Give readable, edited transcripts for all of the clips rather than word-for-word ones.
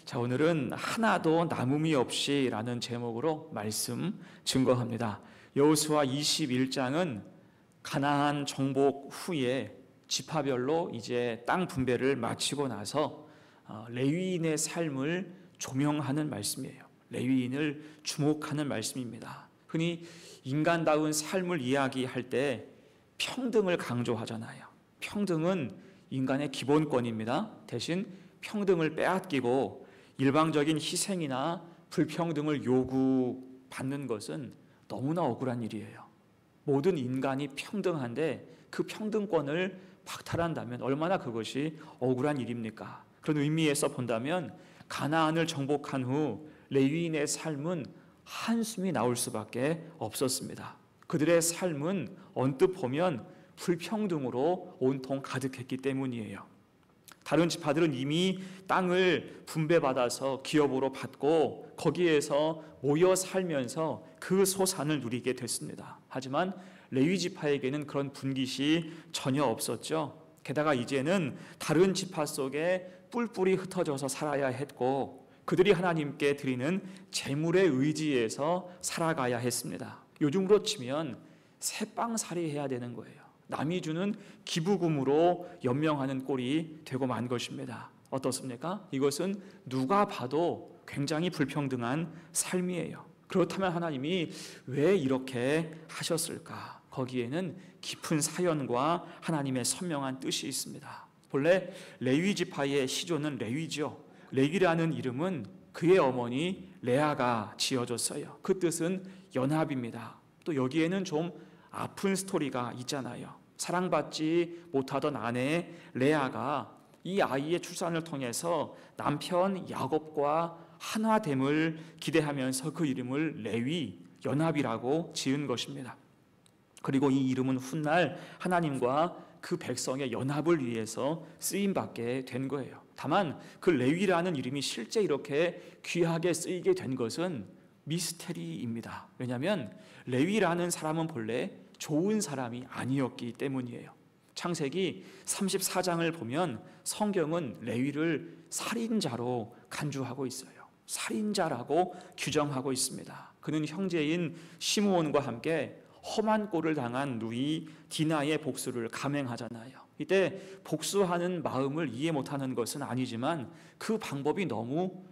자, 오늘은 하나도 남음이 없이라는 제목으로 말씀 증거합니다. 여호수아 21장은 가나안 정복 후에 지파별로 이제 땅 분배를 마치고 나서 레위인의 삶을 조명하는 말씀이에요. 레위인을 주목하는 말씀입니다. 흔히 인간다운 삶을 이야기할 때 평등을 강조하잖아요. 평등은 인간의 기본권입니다. 대신 평등을 빼앗기고 일방적인 희생이나 불평등을 요구받는 것은 너무나 억울한 일이에요. 모든 인간이 평등한데 그 평등권을 박탈한다면 얼마나 그것이 억울한 일입니까? 그런 의미에서 본다면 가나안을 정복한 후 레위인의 삶은 한숨이 나올 수밖에 없었습니다. 그들의 삶은 언뜻 보면 불평등으로 온통 가득했기 때문이에요. 다른 지파들은 이미 땅을 분배받아서 기업으로 받고 거기에서 모여 살면서 그 소산을 누리게 됐습니다. 하지만 레위 지파에게는 그런 분깃이 전혀 없었죠. 게다가 이제는 다른 지파 속에 뿔뿔이 흩어져서 살아야 했고 그들이 하나님께 드리는 재물에 의지해서 살아가야 했습니다. 요즘으로 치면 새빵살이 해야 되는 거예요. 남이 주는 기부금으로 연명하는 꼴이 되고 만 것입니다. 어떻습니까? 이것은 누가 봐도 굉장히 불평등한 삶이에요. 그렇다면 하나님이 왜 이렇게 하셨을까? 거기에는 깊은 사연과 하나님의 선명한 뜻이 있습니다. 본래 레위 지파의 시조는 레위죠. 레위라는 이름은 그의 어머니 레아가 지어줬어요. 그 뜻은 연합입니다. 또 여기에는 좀 아픈 스토리가 있잖아요. 사랑받지 못하던 아내 레아가 이 아이의 출산을 통해서 남편 야곱과 하나됨을 기대하면서 그 이름을 레위, 연합이라고 지은 것입니다. 그리고 이 이름은 훗날 하나님과 그 백성의 연합을 위해서 쓰임받게 된 거예요. 다만 그 레위라는 이름이 실제 이렇게 귀하게 쓰이게 된 것은 미스테리입니다. 왜냐하면 레위라는 사람은 본래 좋은 사람이 아니었기 때문이에요. 창세기 34장을 보면 성경은 레위를 살인자로 간주하고 있어요. 살인자라고 규정하고 있습니다. 그는 형제인 시므온과 함께 험한 꼴을 당한 누이 디나의 복수를 감행하잖아요. 이때 복수하는 마음을 이해 못하는 것은 아니지만 그 방법이 너무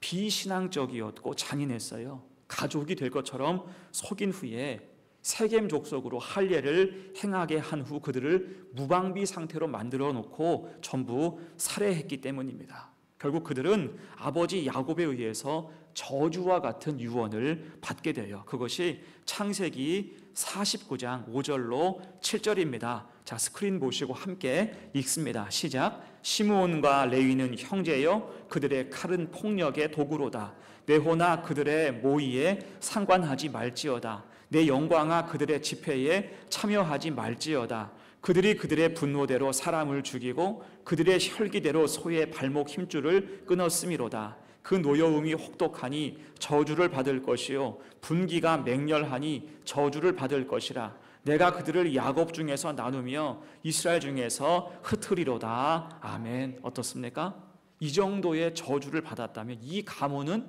비신앙적이었고 잔인했어요. 가족이 될 것처럼 속인 후에 세겜 족속으로 할례를 행하게 한 후 그들을 무방비 상태로 만들어 놓고 전부 살해했기 때문입니다. 결국 그들은 아버지 야곱에 의해서 저주와 같은 유언을 받게 돼요. 그것이 창세기 49장 5절로 7절입니다. 자, 스크린 보시고 함께 읽습니다. 시작. 시므온과 레위는 형제여 그들의 칼은 폭력의 도구로다. 내 호나 그들의 모의에 상관하지 말지어다. 내 영광아 그들의 집회에 참여하지 말지어다. 그들이 그들의 분노대로 사람을 죽이고 그들의 혈기대로 소의 발목 힘줄을 끊었음이로다. 그 노여움이 혹독하니 저주를 받을 것이요 분기가 맹렬하니 저주를 받을 것이라. 내가 그들을 야곱 중에서 나누며 이스라엘 중에서 흩으리로다. 아멘. 어떻습니까? 이 정도의 저주를 받았다면 이 가문은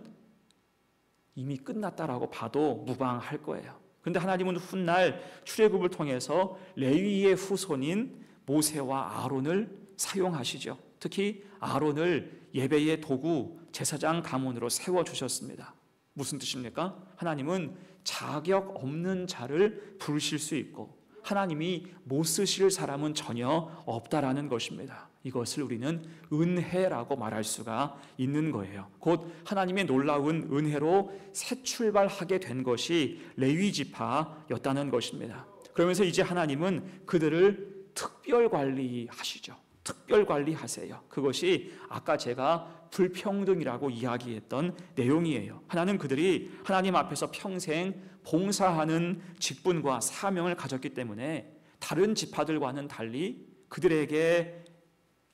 이미 끝났다라고 봐도 무방할 거예요. 그런데 하나님은 훗날 출애굽을 통해서 레위의 후손인 모세와 아론을 사용하시죠. 특히 아론을 예배의 도구 제사장 가문으로 세워주셨습니다. 무슨 뜻입니까? 하나님은 자격 없는 자를 부르실 수 있고 하나님이 못 쓰실 사람은 전혀 없다라는 것입니다. 이것을 우리는 은혜라고 말할 수가 있는 거예요. 곧 하나님의 놀라운 은혜로 새 출발하게 된 것이 레위 지파였다는 것입니다. 그러면서 이제 하나님은 그들을 특별 관리하시죠. 특별 관리하세요. 그것이 아까 제가 불평등이라고 이야기했던 내용이에요. 하나는 그들이 하나님 앞에서 평생 봉사하는 직분과 사명을 가졌기 때문에 다른 지파들과는 달리 그들에게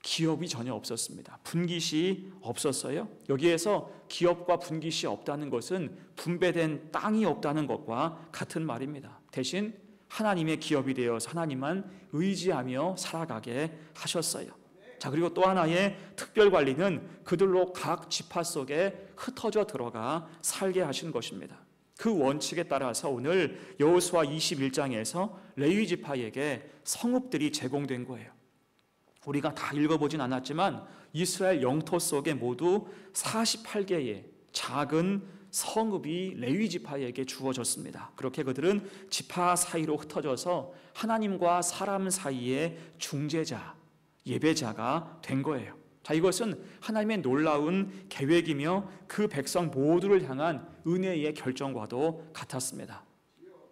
기업이 전혀 없었습니다. 분깃이 없었어요. 여기에서 기업과 분깃이 없다는 것은 분배된 땅이 없다는 것과 같은 말입니다. 대신 하나님의 기업이 되어서 하나님만 의지하며 살아가게 하셨어요. 자, 그리고 또 하나의 특별 관리는 그들로 각 지파 속에 흩어져 들어가 살게 하신 것입니다. 그 원칙에 따라서 오늘 여호수아 21장에서 레위 지파에게 성읍들이 제공된 거예요. 우리가 다 읽어보진 않았지만 이스라엘 영토 속에 모두 48개의 작은 성읍이 레위 지파에게 주어졌습니다. 그렇게 그들은 지파 사이로 흩어져서 하나님과 사람 사이의 중재자, 예배자가 된 거예요. 자, 이것은 하나님의 놀라운 계획이며 그 백성 모두를 향한 은혜의 결정과도 같았습니다.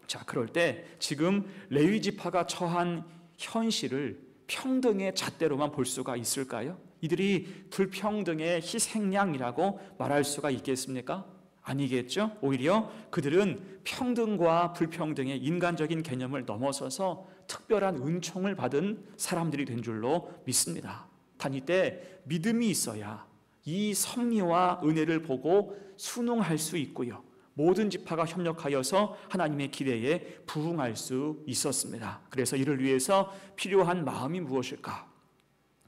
자, 그럴 때 지금 레위 지파가 처한 현실을 평등의 잣대로만 볼 수가 있을까요? 이들이 불평등의 희생양이라고 말할 수가 있겠습니까? 아니겠죠? 오히려 그들은 평등과 불평등의 인간적인 개념을 넘어서서 특별한 은총을 받은 사람들이 된 줄로 믿습니다. 단 이때 믿음이 있어야 이 섭리와 은혜를 보고 순응할 수 있고요, 모든 지파가 협력하여서 하나님의 기대에 부응할 수 있었습니다. 그래서 이를 위해서 필요한 마음이 무엇일까?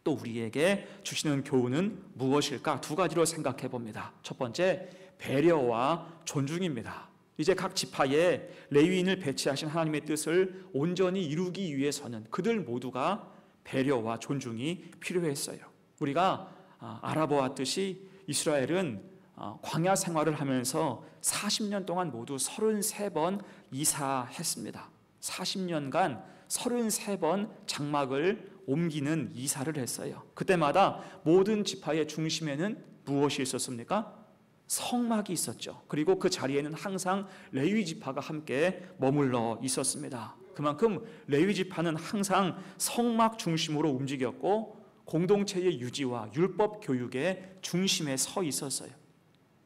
또 우리에게 주시는 교훈은 무엇일까? 두 가지로 생각해 봅니다. 첫 번째, 배려와 존중입니다. 이제 각 지파에 레위인을 배치하신 하나님의 뜻을 온전히 이루기 위해서는 그들 모두가 배려와 존중이 필요했어요. 우리가 알아보았듯이 이스라엘은 광야 생활을 하면서 40년 동안 모두 33번 이사했습니다. 40년간 33번 장막을 옮기는 이사를 했어요. 그때마다 모든 지파의 중심에는 무엇이 있었습니까? 성막이 있었죠. 그리고 그 자리에는 항상 레위 지파가 함께 머물러 있었습니다. 그만큼 레위 지파는 항상 성막 중심으로 움직였고 공동체의 유지와 율법 교육의 중심에 서 있었어요.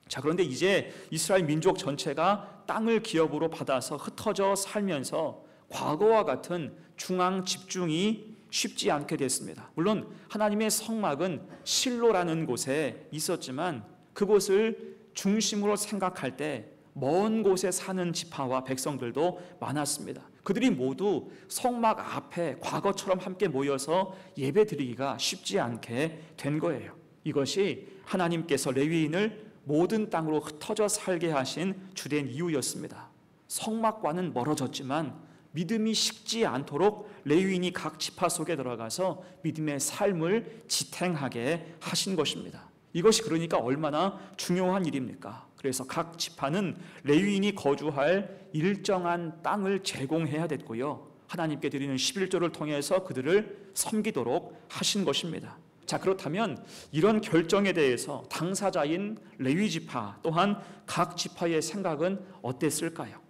자, 그런데 이제 이스라엘 민족 전체가 땅을 기업으로 받아서 흩어져 살면서 과거와 같은 중앙 집중이 쉽지 않게 됐습니다. 물론 하나님의 성막은 실로라는 곳에 있었지만 그곳을 중심으로 생각할 때 먼 곳에 사는 지파와 백성들도 많았습니다. 그들이 모두 성막 앞에 과거처럼 함께 모여서 예배드리기가 쉽지 않게 된 거예요. 이것이 하나님께서 레위인을 모든 땅으로 흩어져 살게 하신 주된 이유였습니다. 성막과는 멀어졌지만 믿음이 식지 않도록 레위인이 각 지파 속에 들어가서 믿음의 삶을 지탱하게 하신 것입니다. 이것이 그러니까 얼마나 중요한 일입니까? 그래서 각 지파는 레위인이 거주할 일정한 땅을 제공해야 됐고요, 하나님께 드리는 11조를 통해서 그들을 섬기도록 하신 것입니다. 자, 그렇다면 이런 결정에 대해서 당사자인 레위 지파 또한 각 지파의 생각은 어땠을까요?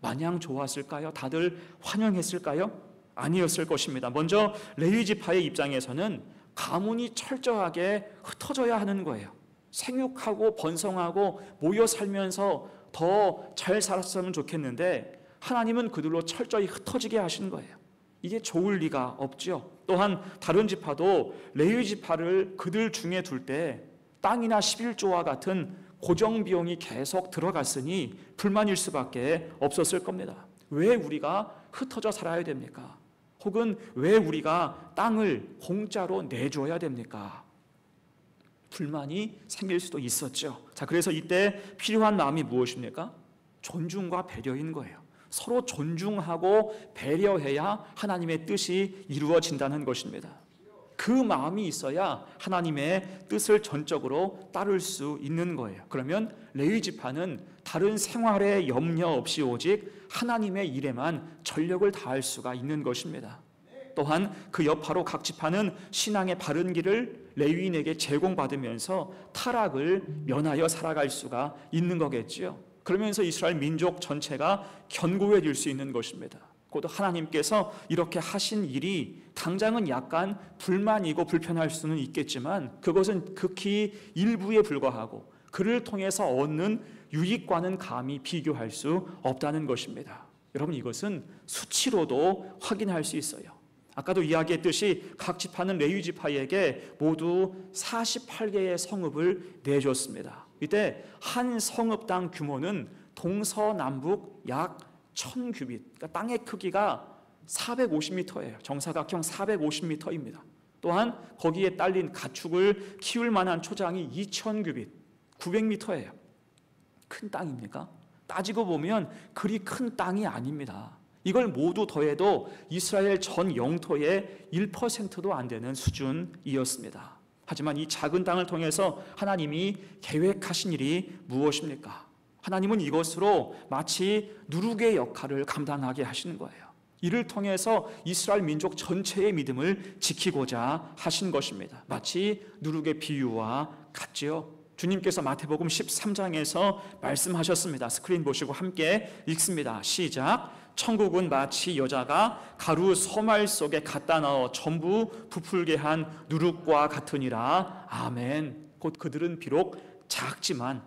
마냥 좋았을까요? 다들 환영했을까요? 아니었을 것입니다. 먼저 레위 지파의 입장에서는 가문이 철저하게 흩어져야 하는 거예요. 생육하고 번성하고 모여 살면서 더 잘 살았으면 좋겠는데 하나님은 그들로 철저히 흩어지게 하신 거예요. 이게 좋을 리가 없죠. 또한 다른 지파도 레위 지파를 그들 중에 둘 때 땅이나 11조와 같은 고정 비용이 계속 들어갔으니 불만일 수밖에 없었을 겁니다. 왜 우리가 흩어져 살아야 됩니까? 혹은 왜 우리가 땅을 공짜로 내줘야 됩니까? 불만이 생길 수도 있었죠. 자, 그래서 이때 필요한 마음이 무엇입니까? 존중과 배려인 거예요. 서로 존중하고 배려해야 하나님의 뜻이 이루어진다는 것입니다. 그 마음이 있어야 하나님의 뜻을 전적으로 따를 수 있는 거예요. 그러면 레위 지파는 다른 생활에 염려 없이 오직 하나님의 일에만 전력을 다할 수가 있는 것입니다. 또한 그 여파로 각 지파는 신앙의 바른 길을 레위인에게 제공받으면서 타락을 면하여 살아갈 수가 있는 거겠지요. 그러면서 이스라엘 민족 전체가 견고해질 수 있는 것입니다. 곧 하나님께서 이렇게 하신 일이 당장은 약간 불만이고 불편할 수는 있겠지만 그것은 극히 일부에 불과하고 그를 통해서 얻는 유익과는 감히 비교할 수 없다는 것입니다. 여러분, 이것은 수치로도 확인할 수 있어요. 아까도 이야기했듯이 각 지파는 레위 지파에게 모두 48개의 성읍을 내줬습니다. 이때 한 성읍당 규모는 동서남북 약 1000규빗, 그러니까 땅의 크기가 450m예요. 정사각형 450m입니다. 또한 거기에 딸린 가축을 키울 만한 초장이 2000규빗, 900m예요. 큰 땅입니까? 따지고 보면 그리 큰 땅이 아닙니다. 이걸 모두 더해도 이스라엘 전 영토의 1%도 안 되는 수준이었습니다. 하지만 이 작은 땅을 통해서 하나님이 계획하신 일이 무엇입니까? 하나님은 이것으로 마치 누룩의 역할을 감당하게 하시는 거예요. 이를 통해서 이스라엘 민족 전체의 믿음을 지키고자 하신 것입니다. 마치 누룩의 비유와 같지요. 주님께서 마태복음 13장에서 말씀하셨습니다. 스크린 보시고 함께 읽습니다. 시작. 천국은 마치 여자가 가루 소말 속에 갖다 넣어 전부 부풀게 한 누룩과 같으니라. 아멘. 곧 그들은 비록 작지만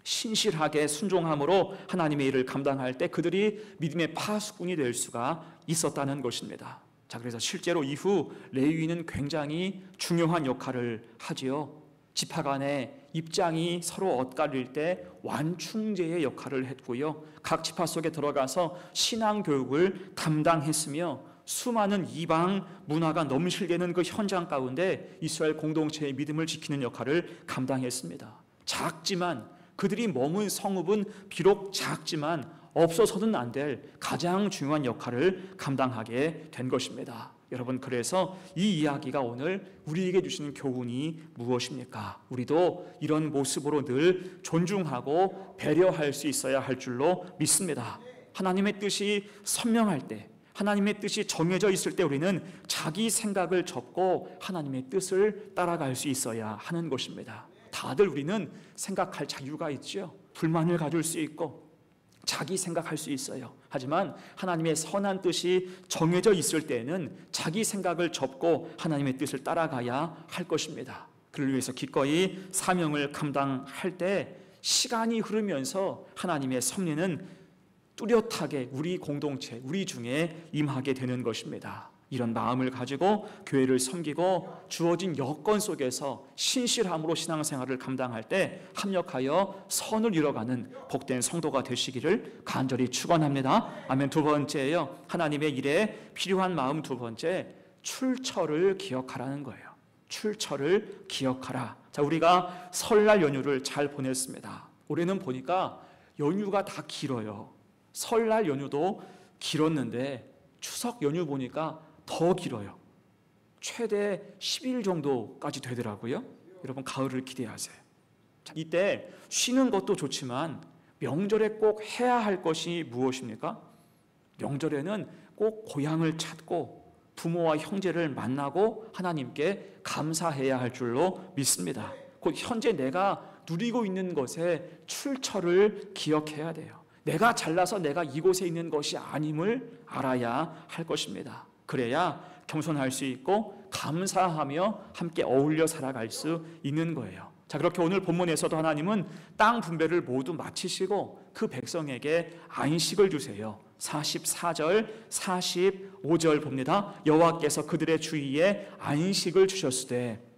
신실하게 순종함으로 하나님의 일을 감당할 때 그들이 믿음의 파수꾼이 될 수가 있었다는 것입니다. 자, 그래서 실제로 이후 레위인은 굉장히 중요한 역할을 하지요. 지파 간의 입장이 서로 엇갈릴 때 완충제의 역할을 했고요. 각 지파 속에 들어가서 신앙 교육을 담당했으며 수많은 이방 문화가 넘실대는 그 현장 가운데 이스라엘 공동체의 믿음을 지키는 역할을 감당했습니다. 작지만 그들이 머문 성읍은 비록 작지만 없어서는 안 될 가장 중요한 역할을 감당하게 된 것입니다. 여러분, 그래서 이 이야기가 오늘 우리에게 주시는 교훈이 무엇입니까? 우리도 이런 모습으로 늘 존중하고 배려할 수 있어야 할 줄로 믿습니다. 하나님의 뜻이 선명할 때, 하나님의 뜻이 정해져 있을 때 우리는 자기 생각을 접고 하나님의 뜻을 따라갈 수 있어야 하는 것입니다. 다들 우리는 생각할 자유가 있죠. 불만을 가질 수 있고 자기 생각할 수 있어요. 하지만 하나님의 선한 뜻이 정해져 있을 때에는 자기 생각을 접고 하나님의 뜻을 따라가야 할 것입니다. 그를 위해서 기꺼이 사명을 감당할 때 시간이 흐르면서 하나님의 섭리는 뚜렷하게 우리 공동체, 우리 중에 임하게 되는 것입니다. 이런 마음을 가지고 교회를 섬기고 주어진 여건 속에서 신실함으로 신앙생활을 감당할 때 합력하여 선을 이뤄가는 복된 성도가 되시기를 간절히 축원합니다. 아멘. 두 번째예요. 하나님의 일에 필요한 마음 두 번째, 출처를 기억하라는 거예요. 출처를 기억하라. 자, 우리가 설날 연휴를 잘 보냈습니다. 올해는 보니까 연휴가 다 길어요. 설날 연휴도 길었는데 추석 연휴 보니까 더 길어요. 최대 10일 정도까지 되더라고요. 여러분, 가을을 기대하세요. 자, 이때 쉬는 것도 좋지만 명절에 꼭 해야 할 것이 무엇입니까? 명절에는 꼭 고향을 찾고 부모와 형제를 만나고 하나님께 감사해야 할 줄로 믿습니다. 곧 현재 내가 누리고 있는 것의 출처를 기억해야 돼요. 내가 잘나서 내가 이곳에 있는 것이 아님을 알아야 할 것입니다. 그래야 겸손할 수 있고 감사하며 함께 어울려 살아갈 수 있는 거예요. 자, 그렇게 오늘 본문에서도 하나님은 땅 분배를 모두 마치시고 그 백성에게 안식을 주세요. 44절, 45절 봅니다. 여호와께서 그들의 주위에 안식을 주셨으되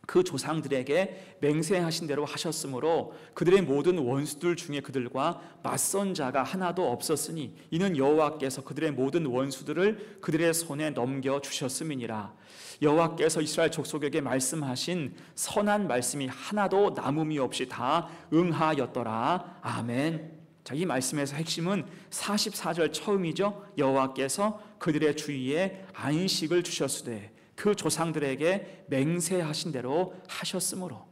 그 조상들에게 맹세하신 대로 하셨으므로 그들의 모든 원수들 중에 그들과 맞선 자가 하나도 없었으니 이는 여호와께서 그들의 모든 원수들을 그들의 손에 넘겨 주셨음이니라. 여호와께서 이스라엘 족속에게 말씀하신 선한 말씀이 하나도 남음이 없이 다 응하였더라. 아멘. 자, 이 말씀에서 핵심은 44절 처음이죠. 여호와께서 그들의 주위에 안식을 주셨으되 그 조상들에게 맹세하신 대로 하셨으므로.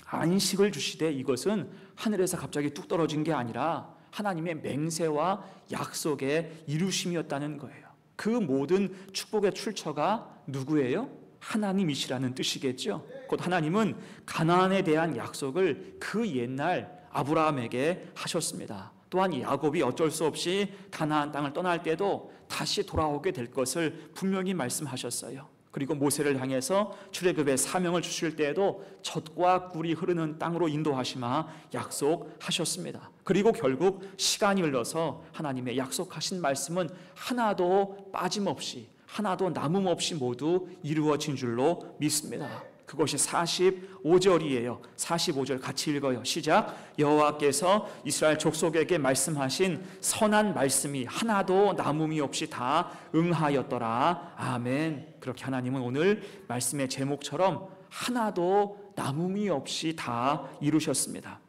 안식을 주시되 이것은 하늘에서 갑자기 뚝 떨어진 게 아니라 하나님의 맹세와 약속의 이루심이었다는 거예요. 그 모든 축복의 출처가 누구예요? 하나님이시라는 뜻이겠죠. 곧 하나님은 가나안에 대한 약속을 그 옛날 아브라함에게 하셨습니다. 또한 야곱이 어쩔 수 없이 가나안 땅을 떠날 때도 다시 돌아오게 될 것을 분명히 말씀하셨어요. 그리고 모세를 향해서 출애굽의 사명을 주실 때에도 젖과 꿀이 흐르는 땅으로 인도하시마 약속하셨습니다. 그리고 결국 시간이 흘러서 하나님의 약속하신 말씀은 하나도 빠짐없이, 하나도 남음없이 모두 이루어진 줄로 믿습니다. 그것이 45절이에요. 45절 같이 읽어요. 시작. 여호와께서 이스라엘 족속에게 말씀하신 선한 말씀이 하나도 남음이 없이 다 응하였더라. 아멘. 그렇게 하나님은 오늘 말씀의 제목처럼 하나도 남음이 없이 다 이루셨습니다.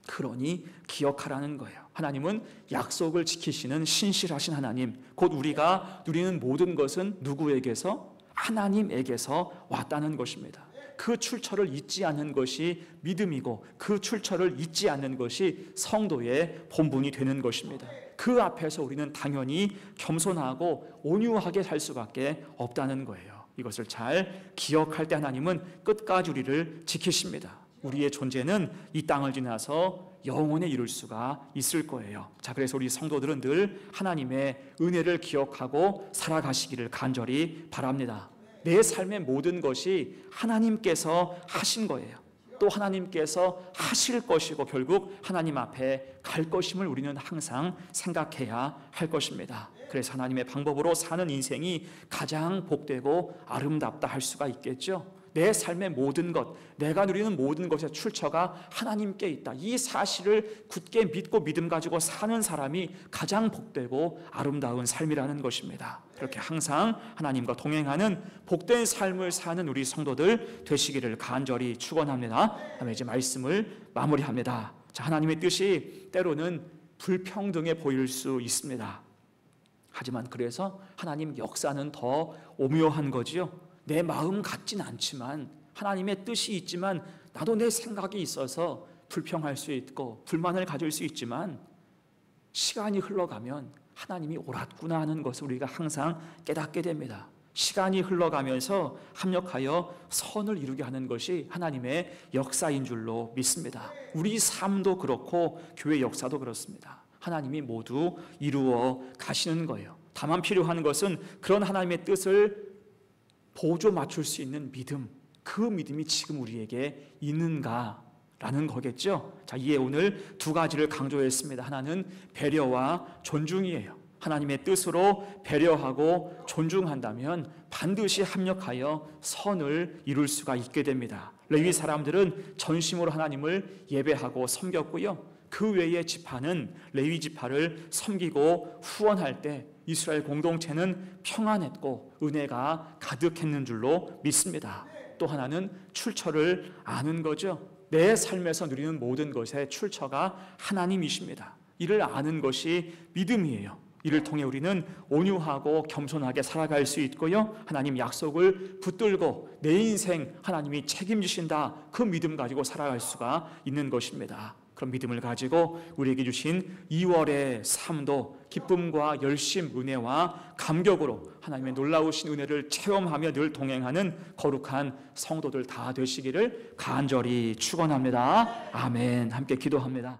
그러니 기억하라는 거예요. 하나님은 약속을 지키시는 신실하신 하나님, 곧 우리가 누리는 모든 것은 누구에게서? 하나님에게서 왔다는 것입니다. 그 출처를 잊지 않는 것이 믿음이고 그 출처를 잊지 않는 것이 성도의 본분이 되는 것입니다. 그 앞에서 우리는 당연히 겸손하고 온유하게 살 수밖에 없다는 거예요. 이것을 잘 기억할 때 하나님은 끝까지 우리를 지키십니다. 우리의 존재는 이 땅을 지나서 영원에 이룰 수가 있을 거예요. 자, 그래서 우리 성도들은 늘 하나님의 은혜를 기억하고 살아가시기를 간절히 바랍니다. 내 삶의 모든 것이 하나님께서 하신 거예요. 또 하나님께서 하실 것이고 결국 하나님 앞에 갈 것임을 우리는 항상 생각해야 할 것입니다. 그래서 하나님의 방법으로 사는 인생이 가장 복되고 아름답다 할 수가 있겠죠. 내 삶의 모든 것, 내가 누리는 모든 것의 출처가 하나님께 있다. 이 사실을 굳게 믿고 믿음 가지고 사는 사람이 가장 복되고 아름다운 삶이라는 것입니다. 그렇게 항상 하나님과 동행하는 복된 삶을 사는 우리 성도들 되시기를 간절히 축원합니다. 다음에 이제 말씀을 마무리합니다. 자, 하나님의 뜻이 때로는 불평등해 보일 수 있습니다. 하지만 그래서 하나님 역사는 더 오묘한 거지요. 내 마음 같진 않지만 하나님의 뜻이 있지만 나도 내 생각이 있어서 불평할 수 있고 불만을 가질 수 있지만 시간이 흘러가면 하나님이 옳았구나 하는 것을 우리가 항상 깨닫게 됩니다. 시간이 흘러가면서 합력하여 선을 이루게 하는 것이 하나님의 역사인 줄로 믿습니다. 우리 삶도 그렇고 교회 역사도 그렇습니다. 하나님이 모두 이루어 가시는 거예요. 다만 필요한 것은 그런 하나님의 뜻을 보조 맞출 수 있는 믿음, 그 믿음이 지금 우리에게 있는가라는 거겠죠. 자, 이에 오늘 두 가지를 강조했습니다. 하나는 배려와 존중이에요. 하나님의 뜻으로 배려하고 존중한다면 반드시 합력하여 선을 이룰 수가 있게 됩니다. 레위 사람들은 전심으로 하나님을 예배하고 섬겼고요. 그 외의 지파는 레위 지파를 섬기고 후원할 때 이스라엘 공동체는 평안했고 은혜가 가득했는 줄로 믿습니다. 또 하나는 출처를 아는 거죠. 내 삶에서 누리는 모든 것의 출처가 하나님이십니다. 이를 아는 것이 믿음이에요. 이를 통해 우리는 온유하고 겸손하게 살아갈 수 있고요. 하나님 약속을 붙들고 내 인생 하나님이 책임지신다. 그 믿음 가지고 살아갈 수가 있는 것입니다. 그런 믿음을 가지고 우리에게 주신 2월의 삶도 기쁨과 열심, 은혜와 감격으로 하나님의 놀라우신 은혜를 체험하며 늘 동행하는 거룩한 성도들 다 되시기를 간절히 축원합니다. 아멘. 함께 기도합니다.